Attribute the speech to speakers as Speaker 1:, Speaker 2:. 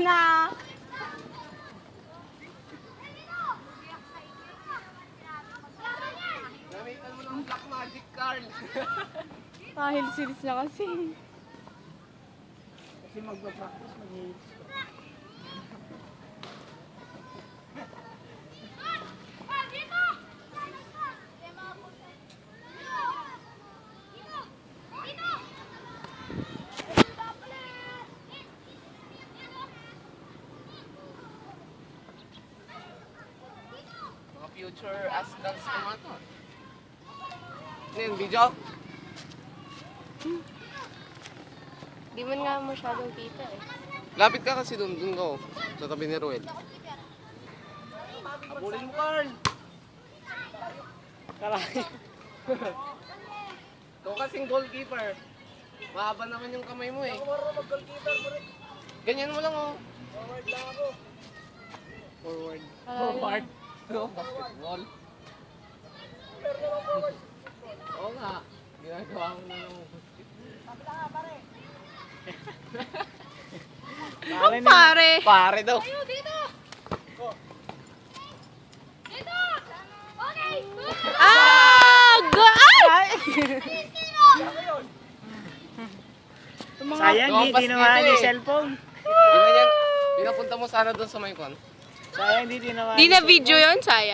Speaker 1: na.
Speaker 2: Gamitan mo ng Black Magic, Carl.
Speaker 1: Dahil series na kasi.
Speaker 3: Kasi magpa-practice, mag-hits ko.
Speaker 2: Mga future Ascals naman to. Ano yun, video?
Speaker 1: Di man nga masyadong kita eh.
Speaker 2: Lapit ka kasi dun ko. Sa tabi ni Ruel. Abulin mo, Carl.
Speaker 3: Karami.
Speaker 2: Ikaw kasing goalkeeper. Mahaba naman yung kamay mo eh. Ganyan mo lang oh.
Speaker 3: Forward lang ako.
Speaker 2: Forward.
Speaker 1: Forward.
Speaker 2: No, basketball. Oo nga. Ginagawa mo na ng
Speaker 3: Pare na.
Speaker 1: Pare.
Speaker 2: pare daw.
Speaker 1: Ah! Ay!
Speaker 3: Sayang, di
Speaker 2: Lumabas
Speaker 3: tinamaan
Speaker 2: dito
Speaker 3: yung
Speaker 2: eh.
Speaker 3: cellphone.
Speaker 2: Ganyan. Pinapunta mo sana doon sa may kon.
Speaker 3: Sayang, di tinamaan
Speaker 1: Di
Speaker 3: yung
Speaker 1: na
Speaker 3: cellphone.
Speaker 1: video yun, saya.